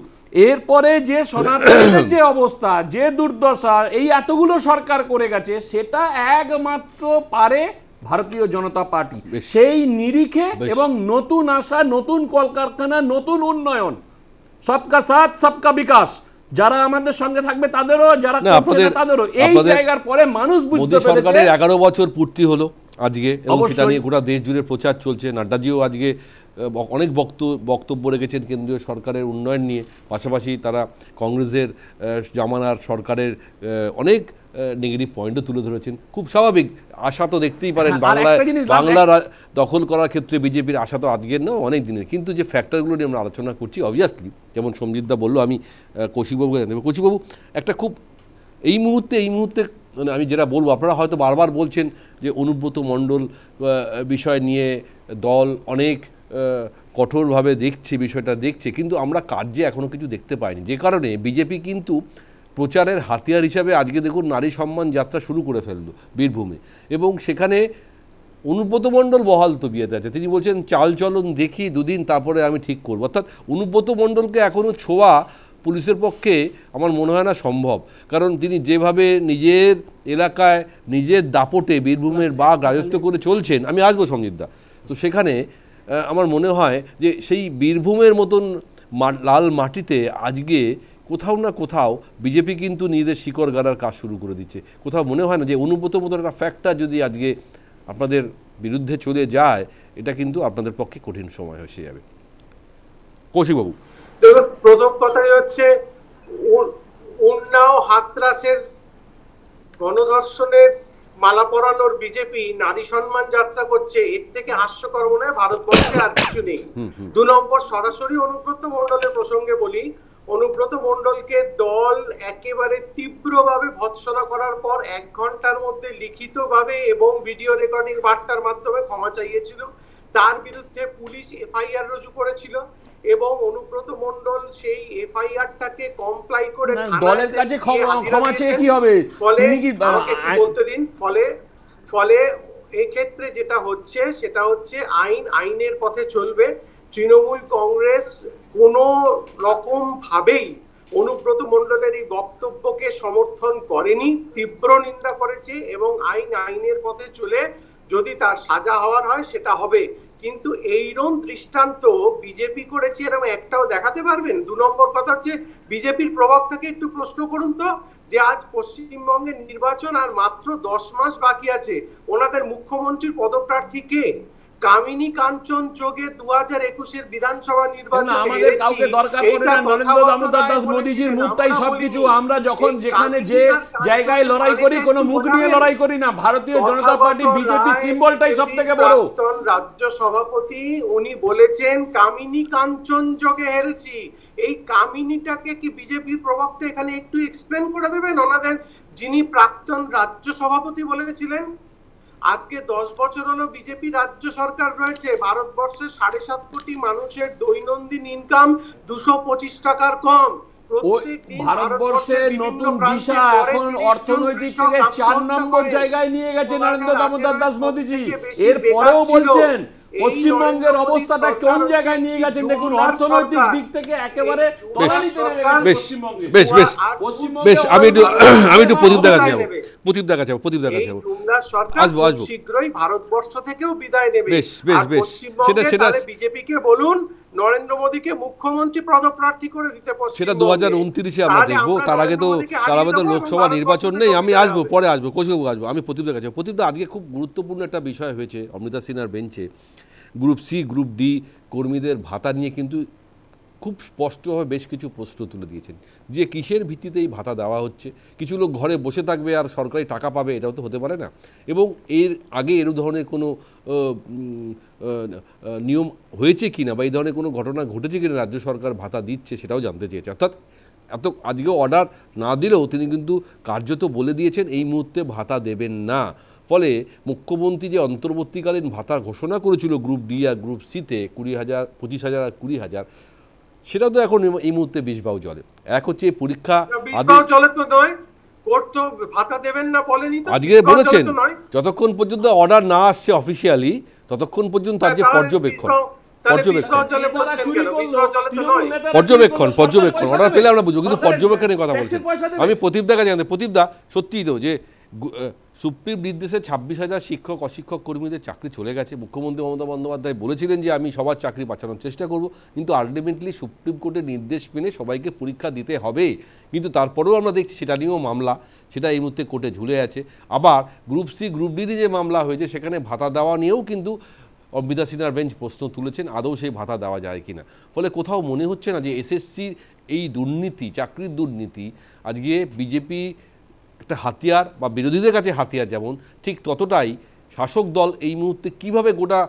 এরপরে যে সনাতনীদের যে অবস্থা, যে দুর্দশা এই এতগুলো সরকার করে গেছে, সেটা একমাত্র পারে ভারতীয় জনতা পার্টি। সেই নিরিখে এবং নতুন আশা, নতুন কলকারখানা, নতুন উন্নয়ন, সবকা সাথ সবকা বিকাশ, যারা আমাদের সঙ্গে থাকবে তাদেরও, যারা করছে না তাদেরও, এই জায়গার পরে মানুষ বুঝতে পেরেছে। সরকারের 11 বছর পূর্তি হলো আজকে, এবং সেটা নিয়ে গোটা দেশ জুড়ে প্রচার চলছে। নাড্ডাজিও আজকে অনেক বক্তব্য রেখেছেন কেন্দ্রীয় সরকারের উন্নয়ন নিয়ে, পাশাপাশি তারা কংগ্রেসের জামানার সরকারের অনেক নেগেটিভ পয়েন্টও তুলে ধরেছেন। খুব স্বাভাবিক, আশা তো দেখতেই পারেন বাংলা দখল করার ক্ষেত্রে বিজেপির আশা তো আজকের না, অনেক দিনের। কিন্তু যে ফ্যাক্টরগুলো নিয়ে আমরা আলোচনা করছি, অবভিয়াসলি যেমন সঞ্জিতদা বললো, আমি কৌশিকবাবুকে জানতে, কৌশিকবাবু একটা খুব এই মুহূর্তে মানে আমি যেটা বলবো, আপনারা হয়তো বারবার বলছেন যে অনুব্রত মণ্ডল বিষয় নিয়ে দল অনেক কঠোরভাবে বিষয়টা দেখছে, কিন্তু আমরা কার্যে এখনও কিছু দেখতে পাইনি, যে কারণে বিজেপি কিন্তু প্রচারের হাতিয়ার হিসাবে আজকে দেখুন নারী সম্মান যাত্রা শুরু করে ফেললো বীরভূমে, এবং সেখানে অনুব্রত মণ্ডল বহাল তবিয়তে আছে। তিনি বলছেন চাল চলন দেখি দুদিন, তারপরে আমি ঠিক করবো। অর্থাৎ অনুব্রত মণ্ডলকে এখনও ছোঁয়া পুলিশের পক্ষে আমার মনে হয় না সম্ভব, কারণ তিনি যেভাবে নিজের এলাকায় নিজের দাপটে বীরভূমের বাঘ রাজত্ব করে চলছেন, আমি আসবো সঞ্জিতদা, তো সেখানে আমার মনে হয় যে সেই বীরভূমের মতন লাল মাটিতে আজকে কোথাও না কোথাও বিজেপি কিন্তু নিজেদের শিকড় গাড়ার কাজ শুরু করে দিচ্ছে। কোথাও মনে হয় না যে অনুব্রত মতন একটা ফ্যাক্টর যদি আজকে আপনাদের বিরুদ্ধে চলে যায়, এটা কিন্তু আপনাদের পক্ষে কঠিন সময় এসে যাবে। কৌশিকবাবু, দেখুন, প্রথম কথাই হচ্ছে উন্নাও হাতরাসের গণধর্ষণের মালা পরানোর বিজেপি নারী সম্মান যাত্রা করছে, এর থেকে হাস্যকর মনে হয় ভারতবর্ষে আর কিছু নেই। 2 নম্বর, সরাসরি অনুব্রত মণ্ডলের প্রসঙ্গে বলি, অনুব্রত মণ্ডলকে দল একেবারে তীব্রভাবে ভৎসনা করার পর 1 ঘন্টার মধ্যে লিখিতভাবে এবং ভিডিও রেকর্ডিং বার্তার মাধ্যমে ক্ষমা চাইয়েছিল। তার বিরুদ্ধে পুলিশ এফআইআর রুজু করেছিল এবং অনুব্রত মণ্ডল সেই এফআইআরটাকে কমপ্লাই করে দলের কাছে ক্ষমা চেয়ে কি হবে? তিনি কি বলতে দিন। ফলে এই ক্ষেত্রে যেটা হচ্ছে সেটা হচ্ছে আইনের পথে চলবে। তৃণমূল কংগ্রেস কোনো রকম ভাবেই অনুব্রত মণ্ডলের এই বক্তব্যকে সমর্থন করেনি, তীব্র নিন্দা করেছে এবং আইনের পথে চলে যদি তার সাজা হওয়ার হয় সেটা হবে। কিন্তু এইরকম দৃষ্টান্ত বিজেপি করেছে এরকম একটাও দেখাতে পারবেন? 2 নম্বর কথা হচ্ছে, বিজেপির প্রবক্তাকে একটু প্রশ্ন করুন তো যে আজ পশ্চিমবঙ্গের নির্বাচন আর মাত্র 10 মাস বাকি আছে, ওনাদের মুখ্যমন্ত্রীর পদপ্রার্থী কে? কামিনী কাঞ্চন যোগে 2021-এর বিধানসভা নির্বাচন আমাদের কাউকে দরকার পড়ে না। নরেন্দ্র দামোদর দাস মোদিজির মুখটাই সবকিছু। আমরা যখন যেখানে যে জায়গায় লড়াই করি কোনো মুখ নিয়ে লড়াই করি না। ভারতীয় জনতা পার্টি বিজেপি সিম্বলটাই সবথেকে বড়। রাজ্য সভাপতি উনি বলেছেন কামিনী কাঞ্চন যোগে হেরেছি। এই কামিনীটাকে কি বিজেপির প্রবক্তা এখানে একটু এক্সপ্লেন করে দেবেন? ওনাদের যিনি প্রাক্তন রাজ্য সভাপতি বলেছিলেন, আজকে 10 বছর হলো বিজেপি রাজ্য সরকার রয়েছে, ভারতবর্ষে 7.5 কোটি মানুষের দৈনন্দিন ইনকাম 225 টাকার কম। ভারতবর্ষের নতুন দিশা এখন অর্থনৈতিক থেকে 4 নম্বর জায়গায় নিয়ে গেছে নরেন্দ্র দামোদর দাস মোদিজি। এর পরেও বলছেন পশ্চিমবঙ্গের অবস্থাটা কোন জায়গায় নিয়ে গেছেন দেখুন, অর্থনৈতিক দিক থেকে একেবারে তলানিতে নেমে গেছে পশ্চিমবঙ্গে। বেশ আমি একটু প্রদীপ দা কাছে যাবো। আসবো শীঘ্রই ভারতবর্ষ থেকেও বিদায় নেবে। বেশ সেটা বিজেপিকে বলুন নরেন্দ্র মোদীকে মুখ্যমন্ত্রী পদপ্রার্থী করে দিতে। সেটা 2029-এ আমরা দেখবো। তার আগে তো লোকসভা নির্বাচন নেই। আমি আসবো, পরে আসবো, কৌশিকবাবু আসবো। আমি প্রদীপদার কাছে। প্রদীপদা, আজকে খুব গুরুত্বপূর্ণ একটা বিষয় হয়েছে অমৃতা সিনহার বেঞ্চে। গ্রুপ সি গ্রুপ ডি কর্মীদের ভাতা নিয়ে কিন্তু খুব স্পষ্টভাবে বেশ কিছু প্রশ্ন তুলে দিয়েছেন যে কিসের ভিত্তিতে এই ভাতা দেওয়া হচ্ছে। কিছু লোক ঘরে বসে থাকবে আর সরকারি টাকা পাবে, এটাও তো হতে পারে না। এবং এর আগে এর ধরনের কোনো নিয়ম হয়েছে কিনা বা এই ধরনের কোনো ঘটনা ঘটেছে কিনা রাজ্য সরকার ভাতা দিচ্ছে সেটাও জানতে চেয়েছে। অর্থাৎ আজকে অর্ডার না দিলেও তিনি কিন্তু কার্যত বলে দিয়েছেন এই মুহূর্তে ভাতা দেবেন না। ফলে মুখ্যমন্ত্রী যে অন্তর্বর্তীকালীন ভাতা ঘোষণা করেছিল গ্রুপ ডি আর গ্রুপ সিতে 20,000, 25,000 আর 20,000, সেটা তো এখন এই মুহূর্তে 20 বাউ চলে। এক হচ্ছে পরীক্ষা আজকে বলেছেন যতক্ষণ পর্যন্ত অর্ডার না আসছে অফিসিয়ালি ততক্ষণ পর্যন্ত তার যে পর্যবেক্ষণ অর্ডার পেলে আমরা বুঝবো, কিন্তু পর্যবেক্ষণের কথা বলছেন। আমি প্রদীপদার কাছে জানতে, প্রদীপদা সত্যিই তো যে সুপ্রিম নির্দেশে 26,000 শিক্ষক অশিক্ষক কর্মীদের চাকরি চলে গেছে। মুখ্যমন্ত্রী মমতা বন্দ্যোপাধ্যায় বলেছিলেন যে আমি সবার চাকরি বাঁচানোর চেষ্টা করব, কিন্তু আলটিমেটলি সুপ্রিম কোর্টের নির্দেশ মেনে সবাইকে পরীক্ষা দিতে হবে। কিন্তু তারপরেও আমরা দেখছি সেটা নিয়েও মামলা, সেটা এই মুহূর্তে কোর্টে ঝুলে আছে। আবার গ্রুপ সি গ্রুপ ডি যে মামলা হয়েছে সেখানে ভাতা দেওয়া নিয়েও কিন্তু অমৃতা সিনহার বেঞ্চ প্রশ্ন তুলেছেন আদৌ সেই ভাতা দেওয়া যায় কিনা। ফলে কোথাও মনে হচ্ছে না যে এসএসসির এই দুর্নীতি, চাকরির দুর্নীতি আজকে বিজেপি একটা হাতিয়ার বা বিরোধীদের কাছে হাতিয়ার, যেমন ঠিক ততটাই শাসক দল এই মুহূর্তে কিভাবে গোটা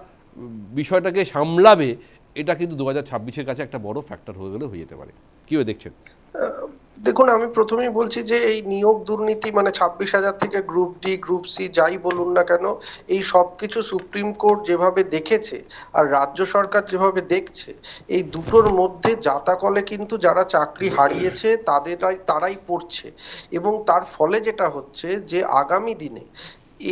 বিষয়টাকে সামলাবে এটা কিন্তু 2026-এর কাছে একটা বড় ফ্যাক্টর হয়ে গেলে হয়ে যেতে পারে। কিভাবে দেখছেন? দেখুন, আমি প্রথমেই বলছি যে এই নিয়োগ দুর্নীতি মানে 26,000 থেকে গ্রুপ ডি গ্রুপ সি যাই বলুন না কেন, এই সব কিছু সুপ্রিম কোর্ট যেভাবে দেখেছে আর রাজ্য সরকার যেভাবে দেখছে, এই দুটোর মধ্যে জাতাকলে কিন্তু যারা চাকরি হারিয়েছে তারাই পড়ছে। এবং তার ফলে যেটা হচ্ছে যে আগামী দিনে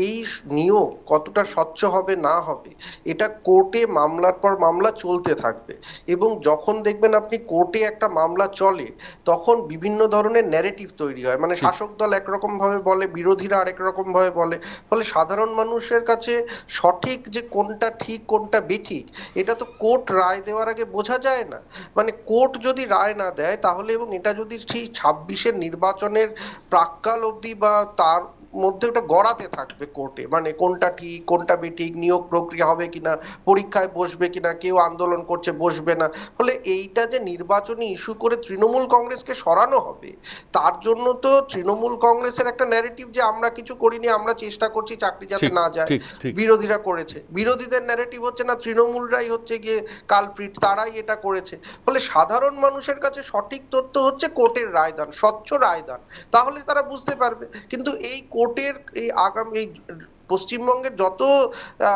এই নিয়োগ কতটা স্বচ্ছ হবে না হবে এটা কোর্টে মামলার পর মামলা চলতে থাকবে। এবং যখন দেখবেন আপনি কোর্টে একটা মামলা চলে তখন বিভিন্ন ধরনের ন্যারেটিভ তৈরি হয়, মানে শাসক দল একরকম ভাবে বলে, বিরোধীরা আরেক রকম ভাবে বলে। ফলে সাধারণ মানুষের কাছে সঠিক যে কোনটা ঠিক কোনটা বেঠিক এটা তো কোর্ট রায় দেওয়ার আগে বোঝা যায় না। মানে কোর্ট যদি রায় না দেয় তাহলে, এবং এটা যদি ঠিক 26-এর নির্বাচনের প্রাক্কাল অবধি বা তার মধ্যে ওটা গড়াতে থাকবে কোর্টে, মানে কোনটা ঠিক কোনটা বেঠিক, নিয়োগ প্রক্রিয়া হবে কিনা, পরীক্ষায় বসবে কিনা, কেউ আন্দোলন করছে বসবে না। ফলে এইটা যে নির্বাচনী ইস্যু করে তৃণমূল কংগ্রেসকে সরানো হবে, তার জন্য তো তৃণমূল কংগ্রেসের একটা ন্যারেটিভ যে আমরা কিছু করিনি, আমরা চেষ্টা করছি চাকরি যাতে না যায়, বিরোধীরা করেছে। বিরোধীদের ন্যারেটিভ হচ্ছে না তৃণমূলরাই হচ্ছে গিয়ে কালপ্রিট, তারাই এটা করেছে। ফলে সাধারণ মানুষের কাছে সঠিক তথ্য হচ্ছে কোর্টের রায়দান, স্বচ্ছ রায়দান, তাহলে তারা বুঝতে পারবে। কিন্তু এই কোর্টের এই আগামী এই পশ্চিমবঙ্গের যত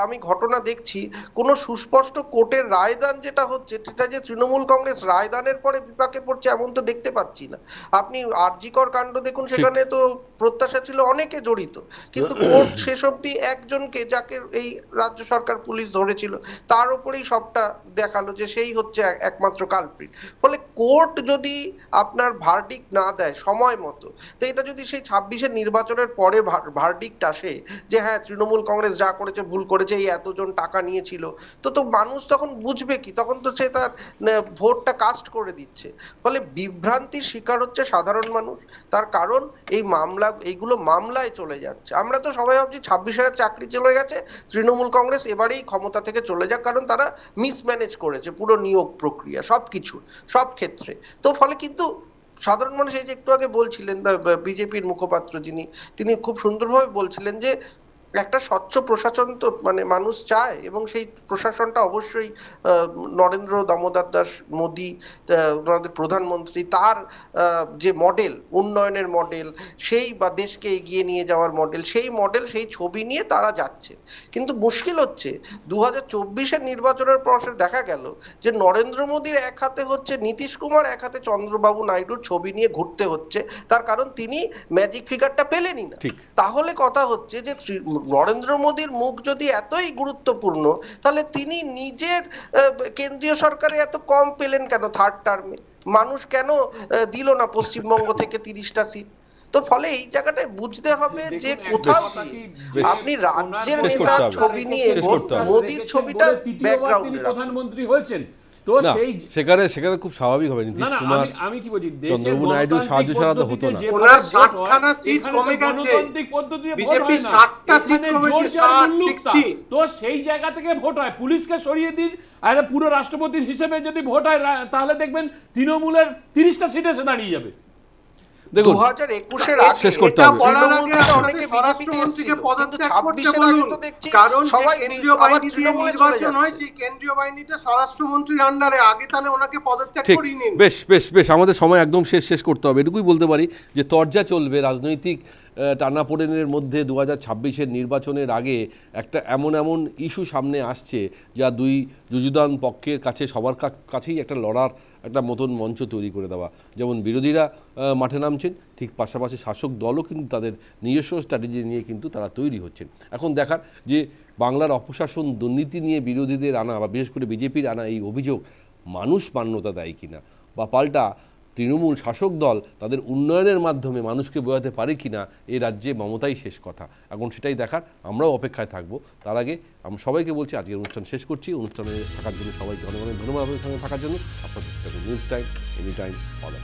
আমি ঘটনা দেখছি, কোনো সুস্পষ্ট কোর্টের রায়দান যেটা হচ্ছে সেটা যে তৃণমূল কংগ্রেস রায়দানের পরে বিপাকে পড়ছে এমন তো দেখতে পাচ্ছি না। আপনি আরজিকর কাণ্ড দেখুন, সেখানে তো প্রত্যাশা ছিল অনেকে জড়িত, কিন্তু কোর্ট শেষ অবধি একজনকে, যাকে এই রাজ্য সরকার পুলিশ ধরেছিল, তার উপরেই সবটা দেখালো যে সেই হচ্ছে একমাত্র কালপ্রিট। ফলে কোর্ট যদি আপনার ভার্ডিক্ট না দেয় সময় মতো, তো এটা যদি সেই 26-এর নির্বাচনের পরে ভার্ডিক্ট আসে যে হ্যাঁ তৃণমূল কংগ্রেস যা করেছে ভুল করেছে, এই এতজন টাকা নিয়েছিল, তো মানুষ তখন বুঝবে কি? তখন তো সে তার ভোটটা কাস্ট করে দিচ্ছে। ফলে বিভ্রান্তির শিকার হচ্ছে সাধারণ মানুষ, তার কারণ এই এইগুলো মামলায় চলে যাচ্ছে। আমরা তো সবাই ভাবছি 26,000 চাকরি চলে গেছে, তৃণমূল কংগ্রেস এবারেই ক্ষমতা থেকে চলে যাক, কারণ তারা মিসম্যানেজ করেছে পুরো নিয়োগ প্রক্রিয়া সবকিছু সব ক্ষেত্রে। তো ফলে কিন্তু সাধারণ মানুষ, এই যে একটু আগে বলছিলেন বিজেপির মুখপাত্র তিনি খুব সুন্দরভাবে বলছিলেন যে একটা স্বচ্ছ প্রশাসন তো মানে মানুষ চায়, এবং সেই প্রশাসনটা অবশ্যই নরেন্দ্র দামোদর দাস মোদী, আমাদের প্রধানমন্ত্রী, তার যে মডেল, উন্নয়নের মডেল, সেই বা দেশকে এগিয়ে নিয়ে যাওয়ার মডেল, সেই ছবি নিয়ে তারা যাচ্ছে। কিন্তু মুশকিল হচ্ছে 2024-এর নির্বাচনের পর দেখা গেল যে নরেন্দ্র মোদীর এক হাতে হচ্ছে নীতিশ কুমার, এক হাতে চন্দ্রবাবু নাইডুর ছবি নিয়ে ঘুরতে হচ্ছে, তার কারণ তিনি ম্যাজিক ফিগারটা পেলেনই না। তাহলে কথা হচ্ছে যে নরেন্দ্র মোদীর মুখ যদি এতই গুরুত্বপূর্ণ, তাহলে তিনি নিজের কেন্দ্রীয় সরকারে এত কম পেলেন কেন? থার্ড টার্মে মানুষ কেন দিল না পশ্চিমবঙ্গ থেকে 30টা সিট? তো ফলে এই জায়গাটায় বুঝতে হবে যে কোথাও আপনি রাজ্যের নেতার ছবি নিয়ে মোদীর ছবিটা ব্যাকগ্রাউন্ডে প্রধানমন্ত্রী হয়েছেন, তো সেই সেখানে খুব স্বাভাবিক হবে। নীতিশ কুমার, আমি কি বলছি, চন্দ্রবাবু নাইডু সাহায্য ছাড়া তো হতো না। ওনার 60খানা সিট কমে গেছে, বিজেপি 60টা সিট কমেছে, 60 তো সেই জায়গা থেকে ভোট হয়। পুলিশকে সরিয়ে দিন, আর পুরো রাষ্ট্রপতির হিসেবে যদি ভোট হয়, তাহলে দেখবেন তৃণমূলের 30টা সিট এসে দাঁড়িয়ে যাবে। দেখুন 2021-এর আগে শেষ করতে হবে। অনেকে বিজেপিতে পদত্যাগ করতে বলুন, কারণ সবাই কেন্দ্রীয় বাহিনী দিয়ে নির্বাচন হয়, সেই কেন্দ্রীয় বাহিনীটা স্বরাষ্ট্রমন্ত্রীর আন্ডারে, আগে তাহলে ওনাকে পদত্যাগ করিয়ে নিন। বেশ আমাদের সময় একদম শেষ করতে হবে। এটুকুই বলতে পারি যে তরজা চলবে রাজনৈতিক টানাপোড়েনের মধ্যে 2026-এর নির্বাচনের আগে একটা এমন ইস্যু সামনে আসছে যা দুই যুযুধান পক্ষের কাছে, সবার কাছেই একটা লড়ার একটা মতন মঞ্চ তৈরি করে দেওয়া। যেমন বিরোধীরা মাঠে নামছেন, ঠিক পাশাপাশি শাসক দলও কিন্তু তাদের নিজস্ব স্ট্র্যাটেজি নিয়ে কিন্তু তারা তৈরি হচ্ছেন। এখন দেখার যে বাংলার অপশাসন, দুর্নীতি নিয়ে বিরোধীদের আনা বা বিশেষ করে বিজেপির আনা এই অভিযোগ মানুষ মান্যতা দেয় কিনা, বা পাল্টা তৃণমূল শাসক দল তাদের উন্নয়নের মাধ্যমে মানুষকে বোঝাতে পারে কিনা এই রাজ্যে মমতাই শেষ কথা। এখন সেটাই দেখার, আমরাও অপেক্ষায় থাকবো। তার আগে আমরা সবাইকে বলছি আজকের অনুষ্ঠান শেষ করছি। অনুষ্ঠানে থাকার জন্য সবাইকে অনেক ধন্যবাদ, সঙ্গে থাকার জন্য। আপনাদের news time, any time, all.